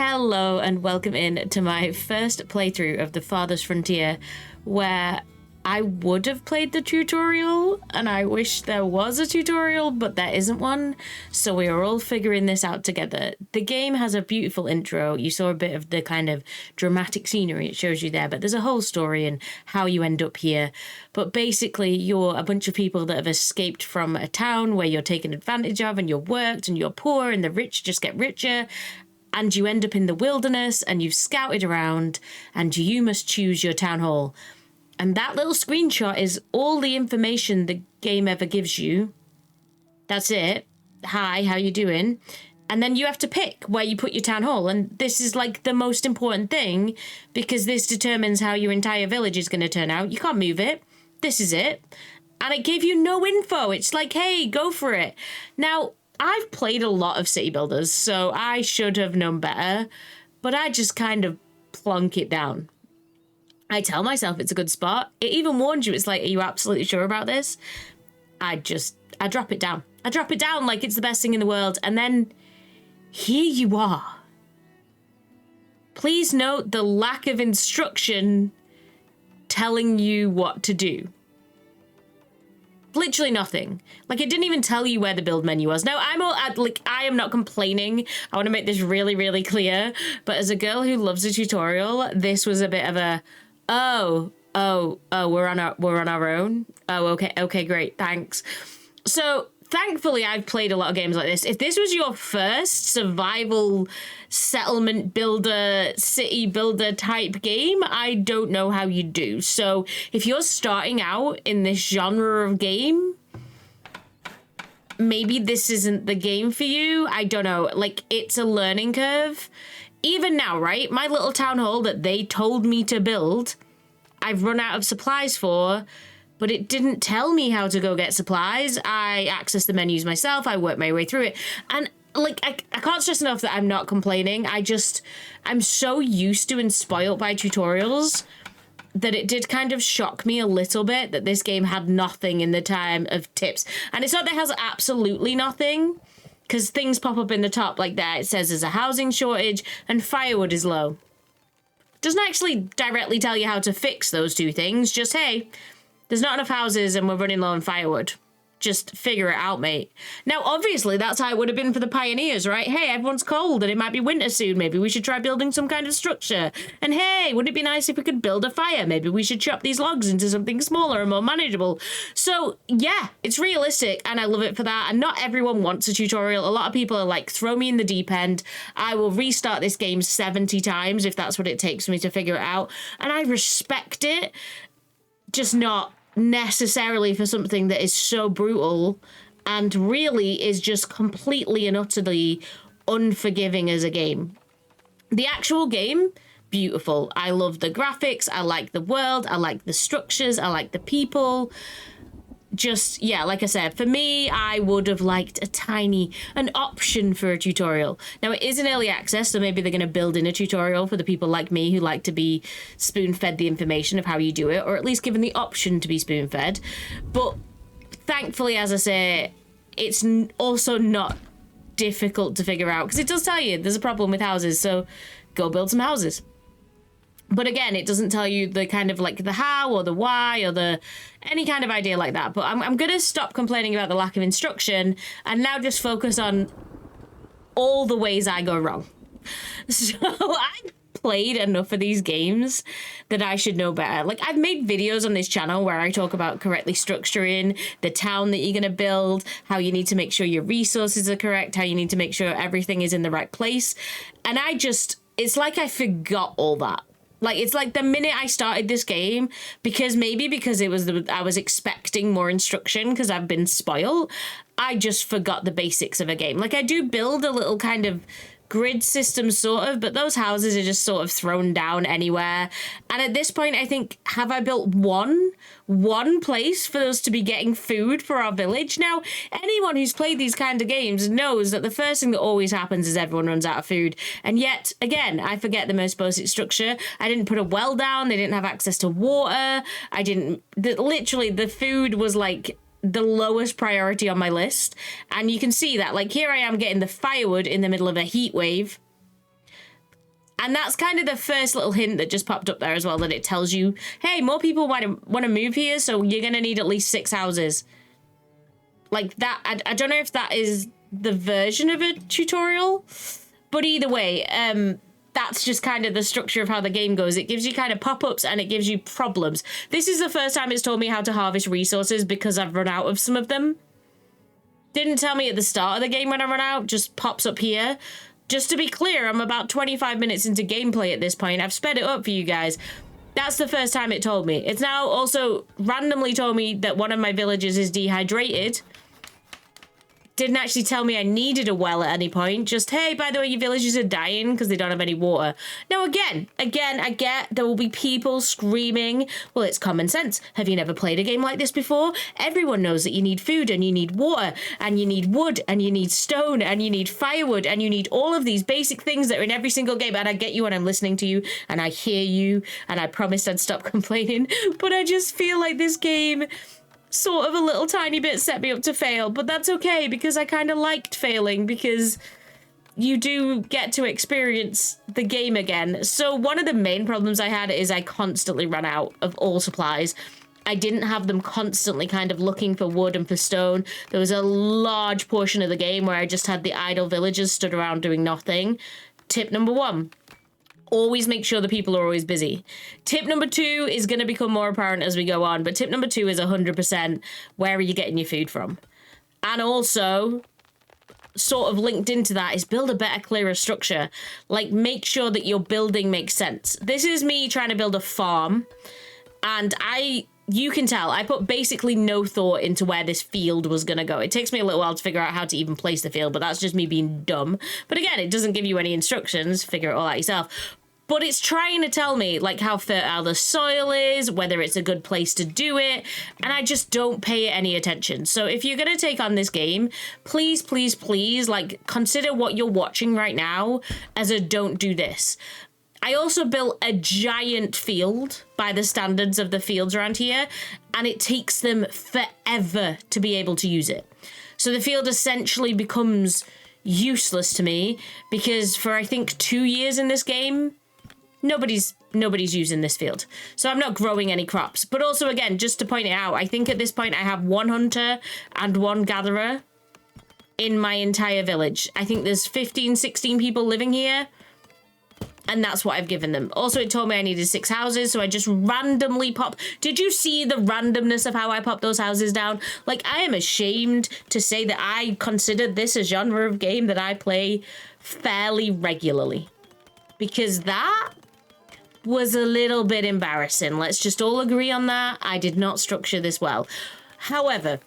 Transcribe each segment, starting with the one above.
Hello and welcome in to my first playthrough of the Farthest Frontier, where I would have played the tutorial, and I wish there was a tutorial, but there isn't one, so we are all figuring this out together. The game has a beautiful intro. You saw a bit of the kind of dramatic scenery it shows you there, but there's a whole story and how you end up here. But basically, you're a bunch of people that have escaped from a town where you're taken advantage of, and you're worked, and you're poor, and the rich just get richer, and you end up in the wilderness, and you've scouted around, and you must choose your town hall. And that little screenshot is all the information the game ever gives you. That's it. Hi, how you doing? And then you have to pick where you put your town hall. And this is like the most important thing, because this determines how your entire village is going to turn out. You can't move it. This is it. And it gave you no info. It's like, hey, go for it. Now, I've played a lot of city builders, so I should have known better, but I just kind of plonk it down. I tell myself it's a good spot. It even warns you. It's like, are you absolutely sure about this? I drop it down. I drop it down like it's the best thing in the world. And then here you are. Please note the lack of instruction telling you what to do. Literally nothing. Like, it didn't even tell you where the build menu was. Now, I am not complaining. I want to make this really, really clear. But as a girl who loves a tutorial, this was a bit of a, we're on our own. Oh, okay, great, thanks. So thankfully, I've played a lot of games like this. If this was your first survival settlement builder, city builder type game, I don't know how you do. So if you're starting out in this genre of game, maybe this isn't the game for you. I don't know. Like, it's a learning curve. Even now, right? My little town hall that they told me to build, I've run out of supplies for, but it didn't tell me how to go get supplies. I accessed the menus myself. I worked my way through it. And like, I can't stress enough that I'm not complaining. I'm so used to and spoiled by tutorials that it did kind of shock me a little bit that this game had nothing in the time of tips. And it's not that it has absolutely nothing, because things pop up in the top like that. It says there's a housing shortage and firewood is low. Doesn't actually directly tell you how to fix those two things. Just, hey, there's not enough houses and we're running low on firewood. Just figure it out, mate. Now, obviously, that's how it would have been for the pioneers, right? Hey, everyone's cold and it might be winter soon. Maybe we should try building some kind of structure. And hey, wouldn't it be nice if we could build a fire? Maybe we should chop these logs into something smaller and more manageable. So, yeah, it's realistic and I love it for that. And not everyone wants a tutorial. A lot of people are like, throw me in the deep end. I will restart this game 70 times if that's what it takes for me to figure it out. And I respect it, just not necessarily for something that is so brutal and really is just completely and utterly unforgiving as a game. The actual game, beautiful. I love the graphics. I like the world. I like the structures. I like the people. Just, yeah, like I said, for me, I would have liked an option for a tutorial. Now, it is in early access, so maybe they're going to build in a tutorial for the people like me who like to be spoon-fed the information of how you do it, or at least given the option to be spoon-fed. But thankfully, as I say, it's also not difficult to figure out, because it does tell you there's a problem with houses, so go build some houses. But again, it doesn't tell you the kind of like the how or the why or the any kind of idea like that. But I'm going to stop complaining about the lack of instruction and now just focus on all the ways I go wrong. So I've played enough of these games that I should know better. Like, I've made videos on this channel where I talk about correctly structuring the town that you're going to build, how you need to make sure your resources are correct, how you need to make sure everything is in the right place. And it's like I forgot all that. Like, it's like the minute I started this game, because I was expecting more instruction because I've been spoiled, I just forgot the basics of a game. Like, I do build a little kind of grid system sort of, but those houses are just sort of thrown down anywhere. And at this point, I think, have I built one place for us to be getting food for our village? Now, anyone who's played these kind of games knows that the first thing that always happens is everyone runs out of food. And yet, again, I forget the most basic structure. I didn't put a well down. They didn't have access to water. Literally, the food was like the lowest priority on my list. And you can see that, like, here I am getting the firewood in the middle of a heat wave. And that's kind of the first little hint that just popped up there as well, that it tells you, hey, more people want to move here, so you're going to need at least 6 houses. Like that, I don't know if that is the version of a tutorial, but either way, that's just kind of the structure of how the game goes. It gives you kind of pop-ups and it gives you problems. This is the first time it's told me how to harvest resources because I've run out of some of them. Didn't tell me at the start of the game when I run out, just pops up here. Just to be clear, I'm about 25 minutes into gameplay at this point. I've sped it up for you guys. That's the first time it told me. It's now also randomly told me that one of my villagers is dehydrated. Didn't actually tell me I needed a well at any point. Just, hey, by the way, your villagers are dying because they don't have any water. Now, again, I get there will be people screaming, well, it's common sense. Have you never played a game like this before? Everyone knows that you need food and you need water and you need wood and you need stone and you need firewood and you need all of these basic things that are in every single game. And I get you and I'm listening to you and I hear you and I promised I'd stop complaining. But I just feel like this game sort of a little tiny bit set me up to fail, but that's okay because I kind of liked failing because you do get to experience the game again. So one of the main problems I had is I constantly ran out of all supplies. I didn't have them constantly kind of looking for wood and for stone. There was a large portion of the game where I just had the idle villagers stood around doing nothing. Tip number 1. Always make sure the people are always busy. Tip number 2 is going to become more apparent as we go on, but tip number 2 is 100% where are you getting your food from? And also, sort of linked into that is build a better, clearer structure. Like, make sure that your building makes sense. This is me trying to build a farm, and you can tell, I put basically no thought into where this field was going to go. It takes me a little while to figure out how to even place the field, but that's just me being dumb. But again, it doesn't give you any instructions. Figure it all out yourself. But it's trying to tell me, like, how fertile the soil is, whether it's a good place to do it, and I just don't pay it any attention. So if you're going to take on this game, please, please, please, like, consider what you're watching right now as a don't do this. I also built a giant field by the standards of the fields around here, and it takes them forever to be able to use it. So the field essentially becomes useless to me because for, I think, 2 years in this game, nobody's using this field. So I'm not growing any crops. But also, again, just to point it out, I think at this point I have 1 hunter and 1 gatherer in my entire village. I think there's 15, 16 people living here. And that's what I've given them. Also, it told me I needed 6 houses, so I just randomly pop. Did you see the randomness of how I popped those houses down? Like, I am ashamed to say that I consider this a genre of game that I play fairly regularly. Because that was a little bit embarrassing. Let's just all agree on that. I did not structure this well. However,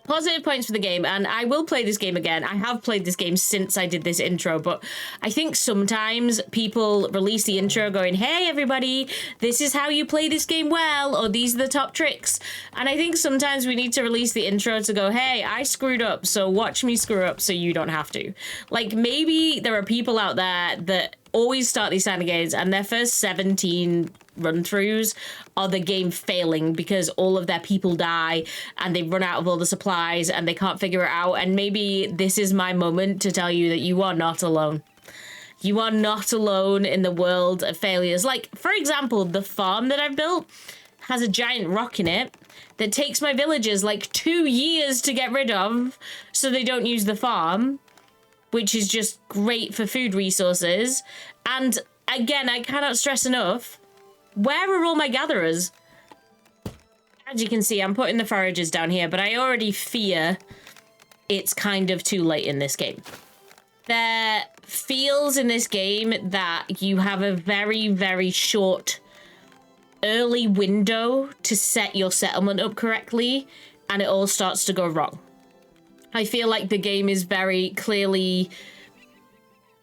positive points for the game, and I will play this game again. I have played this game since I did this intro, but I think sometimes people release the intro going, hey everybody, this is how you play this game well, or these are the top tricks. And I think sometimes we need to release the intro to go, hey, I screwed up, so watch me screw up so you don't have to. Like, maybe there are people out there that always start these kind of games and their first 17 run-throughs are the game failing because all of their people die and they run out of all the supplies and they can't figure it out. And maybe this is my moment to tell you that you are not alone. You are not alone in the world of failures. Like, for example, the farm that I've built has a giant rock in it that takes my villagers like 2 years to get rid of so they don't use the farm, which is just great for food resources. And again, I cannot stress enough, where are all my gatherers? As you can see, I'm putting the foragers down here, but I already fear it's kind of too late in this game. There feels in this game that you have a very, very short early window to set your settlement up correctly, and it all starts to go wrong. I feel like the game is very clearly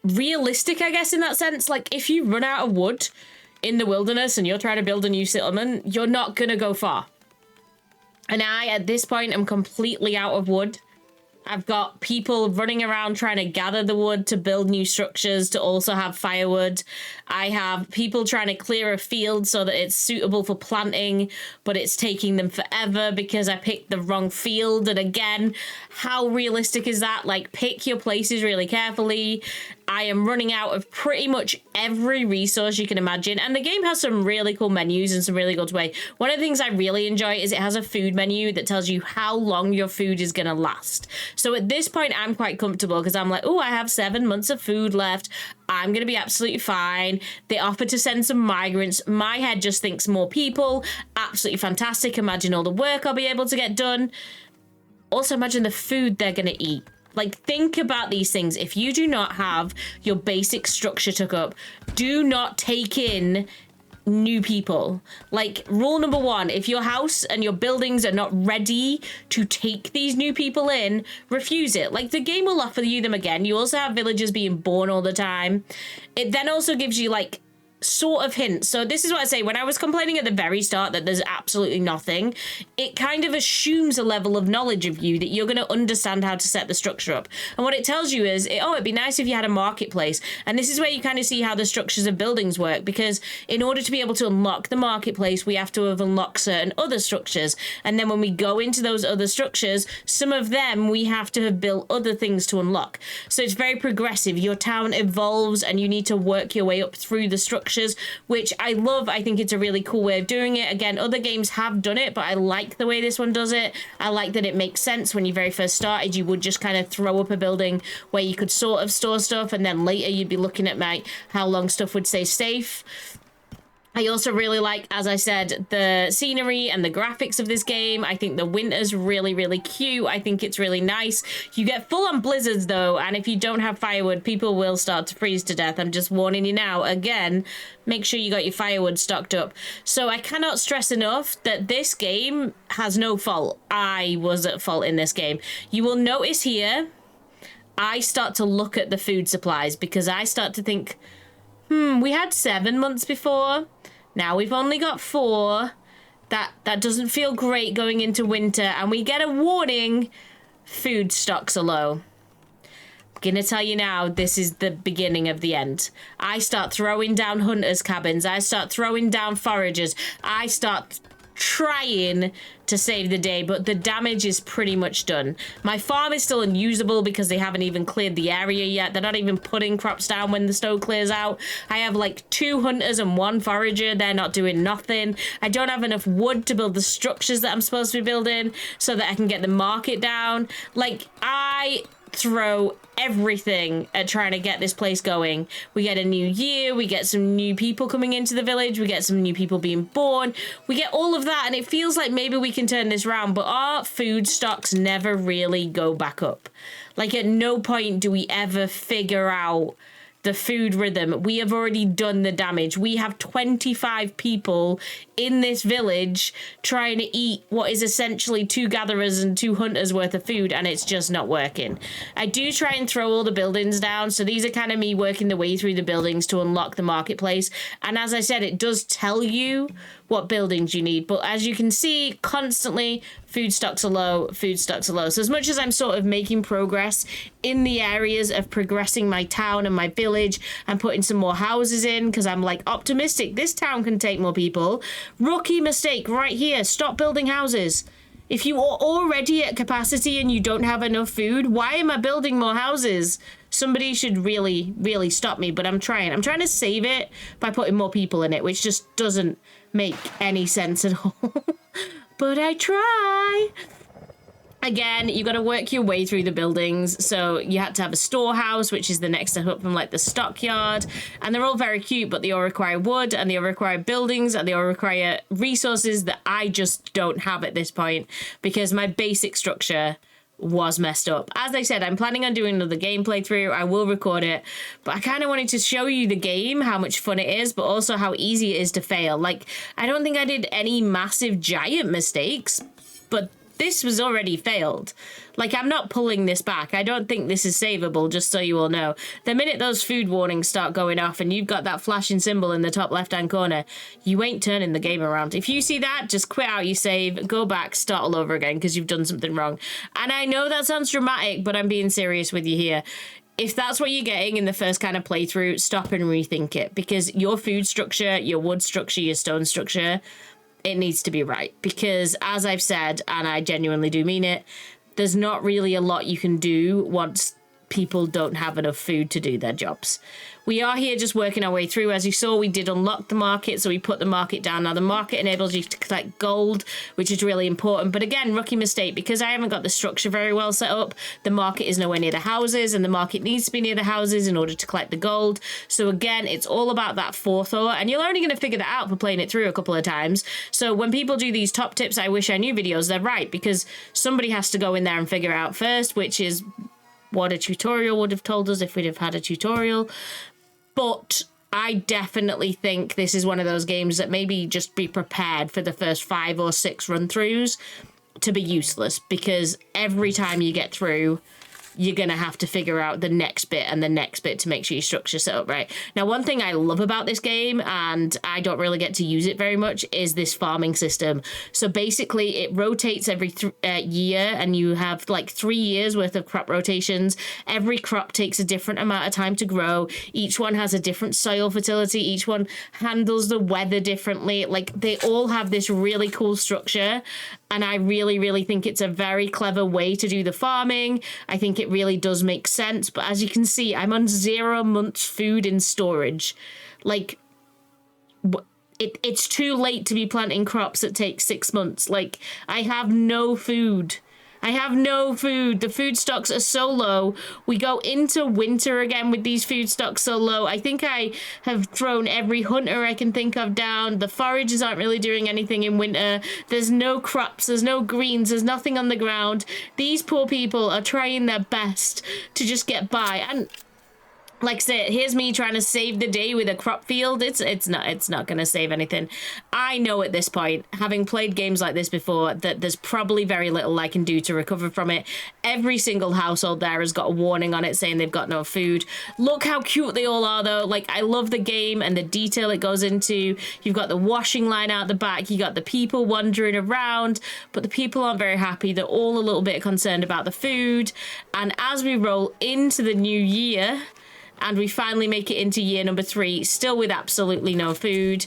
realistic, I guess, in that sense. Like, if you run out of wood in the wilderness and you're trying to build a new settlement, you're not going to go far. And I, at this point, am completely out of wood. I've got people running around trying to gather the wood to build new structures to also have firewood. I have people trying to clear a field so that it's suitable for planting, but it's taking them forever because I picked the wrong field. And again, how realistic is that? Like, pick your places really carefully. I am running out of pretty much every resource you can imagine. And the game has some really cool menus and some really good way. One of the things I really enjoy is it has a food menu that tells you how long your food is going to last. So at this point, I'm quite comfortable because I'm like, oh, I have 7 months of food left. I'm going to be absolutely fine. They offer to send some migrants. My head just thinks more people. Absolutely fantastic. Imagine all the work I'll be able to get done. Also, imagine the food they're going to eat. Like, think about these things. If you do not have your basic structure took up, do not take in new people. Like, rule number 1, if your house and your buildings are not ready to take these new people in, refuse it. Like, the game will offer you them again. You also have villagers being born all the time. It then also gives you, like, sort of hints. So this is what I say, when I was complaining at the very start that there's absolutely nothing, it kind of assumes a level of knowledge of you that you're going to understand how to set the structure up. And what it tells you is, it'd be nice if you had a marketplace. And this is where you kind of see how the structures of buildings work, because in order to be able to unlock the marketplace, we have to have unlocked certain other structures. And then when we go into those other structures, some of them we have to have built other things to unlock. So it's very progressive. Your town evolves and you need to work your way up through the structure, which I love. I think it's a really cool way of doing it. Again, other games have done it, but I like the way this one does it. I like that it makes sense. When you very first started, you would just kind of throw up a building where you could sort of store stuff, and then later you'd be looking at how long stuff would stay safe. I also really like, as I said, the scenery and the graphics of this game. I think the winter's really, really cute. I think it's really nice. You get full-on blizzards, though, and if you don't have firewood, people will start to freeze to death. I'm just warning you now. Again, make sure you got your firewood stocked up. So I cannot stress enough that this game has no fault. I was at fault in this game. You will notice here, I start to look at the food supplies because I start to think, we had 7 months before. Now we've only got 4. That doesn't feel great going into winter. And we get a warning. Food stocks are low. I'm gonna tell you now, this is the beginning of the end. I start throwing down hunters' cabins. I start throwing down foragers. I start trying to save the day, but the damage is pretty much done. My farm is still unusable because they haven't even cleared the area yet. They're not even putting crops down when the snow clears out. I have like 2 hunters and 1 forager. They're not doing nothing. I don't have enough wood to build the structures that I'm supposed to be building so that I can get the market down. Like, I throw everything at trying to get this place going. We get a new year, we get some new people coming into the village, we get some new people being born, we get all of that, and it feels like maybe we can turn this around, but our food stocks never really go back up. Like, at no point do we ever figure out the food rhythm. We have already done the damage. We have 25 people in this village trying to eat what is essentially 2 gatherers and 2 hunters worth of food, and it's just not working. I do try and throw all the buildings down, so these are kind of me working the way through the buildings to unlock the marketplace. And as I said, it does tell you what buildings you need, but as you can see, constantly food stocks are low, food stocks are low. So as much as I'm sort of making progress in the areas of progressing my town and my village and putting some more houses in, because I'm like optimistic this town can take more people, rookie mistake right here. Stop building houses. If you are already at capacity and you don't have enough food, why am I building more houses? Somebody should really, really stop me, but I'm trying. I'm trying to save it by putting more people in it, which just doesn't make any sense at all. But I try. Again, you got to work your way through the buildings. So you had to have a storehouse, which is the next step up from like the stockyard. And they're all very cute, but they all require wood and they all require buildings and they all require resources that I just don't have at this point because my basic structure was messed up. As I said, I'm planning on doing another gameplay through. I will record it, but I kind of wanted to show you the game, how much fun it is, but also how easy it is to fail. Like, I don't think I did any massive giant mistakes, but this was already failed. Like, I'm not pulling this back. I don't think this is savable, just so you all know. The minute those food warnings start going off and you've got that flashing symbol in the top left-hand corner, you ain't turning the game around. If you see that, just quit out your save, go back, start all over again because you've done something wrong. And I know that sounds dramatic, but I'm being serious with you here. If that's what you're getting in the first kind of playthrough, stop and rethink it because your food structure, your wood structure, your stone structure, it needs to be right because as I've said, and I genuinely do mean it, there's not really a lot you can do once people don't have enough food to do their jobs. We are here just working our way through. As you saw, we did unlock the market, so we put the market down. Now, the market enables you to collect gold, which is really important. But again, rookie mistake, because I haven't got the structure very well set up, the market is nowhere near the houses, and the market needs to be near the houses in order to collect the gold. So again, it's all about that forethought, and you're only going to figure that out for playing it through a couple of times. So when people do these top tips, I wish I knew videos, they're right, because somebody has to go in there and figure it out first, which is what a tutorial would have told us if we'd have had a tutorial. But I definitely think this is one of those games that maybe just be prepared for the first 5 or 6 run-throughs to be useless, because every time you get through, you're going to have to figure out the next bit and the next bit to make sure your structure's set up right. Now, one thing I love about this game, and I don't really get to use it very much, is this farming system. So basically, it rotates every year, and you have like 3 years worth of crop rotations. Every crop takes a different amount of time to grow. Each one has a different soil fertility. Each one handles the weather differently. Like, they all have this really cool structure, and I really, really think it's a very clever way to do the farming. I think it really does make sense. But as you can see, I'm on 0 months food in storage. Like, it's too late to be planting crops that take 6 months. Like, I have no food. I have no food. The food stocks are so low. We go into winter again with these food stocks so low. I think I have thrown every hunter I can think of down. The foragers aren't really doing anything in winter. There's no crops. There's no greens. There's nothing on the ground. These poor people are trying their best to just get by. And like I said, here's me trying to save the day with a crop field. It's not going to save anything. I know at this point, having played games like this before, that there's probably very little I can do to recover from it. Every single household there has got a warning on it saying they've got no food. Look how cute they all are, though. Like, I love the game and the detail it goes into. You've got the washing line out the back. You got the people wandering around, but the people aren't very happy. They're all a little bit concerned about the food. And as we roll into the new year, and we finally make it into year number 3, still with absolutely no food,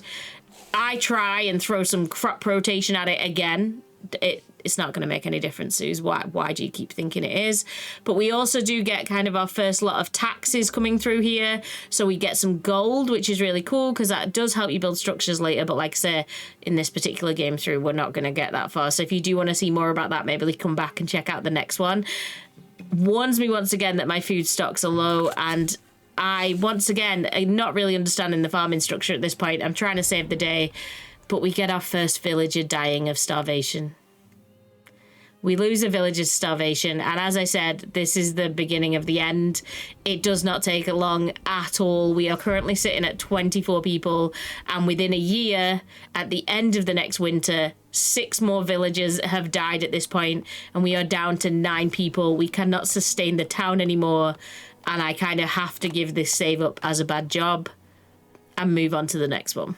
I try and throw some crop rotation at it again. It's not going to make any difference, Suze. Why do you keep thinking it is? But we also do get kind of our first lot of taxes coming through here. So we get some gold, which is really cool, because that does help you build structures later. But like I say, in this particular game through, we're not going to get that far. So if you do want to see more about that, maybe come back and check out the next one. Warns me once again that my food stocks are low, and I, once again, am not really understanding the farming structure at this point. I'm trying to save the day, but we get our first villager dying of starvation. We lose a villager's starvation, and as I said, this is the beginning of the end. It does not take long at all. We are currently sitting at 24 people, and within a year, at the end of the next winter, 6 more villagers have died at this point, and we are down to 9 people. We cannot sustain the town anymore, and I kind of have to give this save up as a bad job and move on to the next one.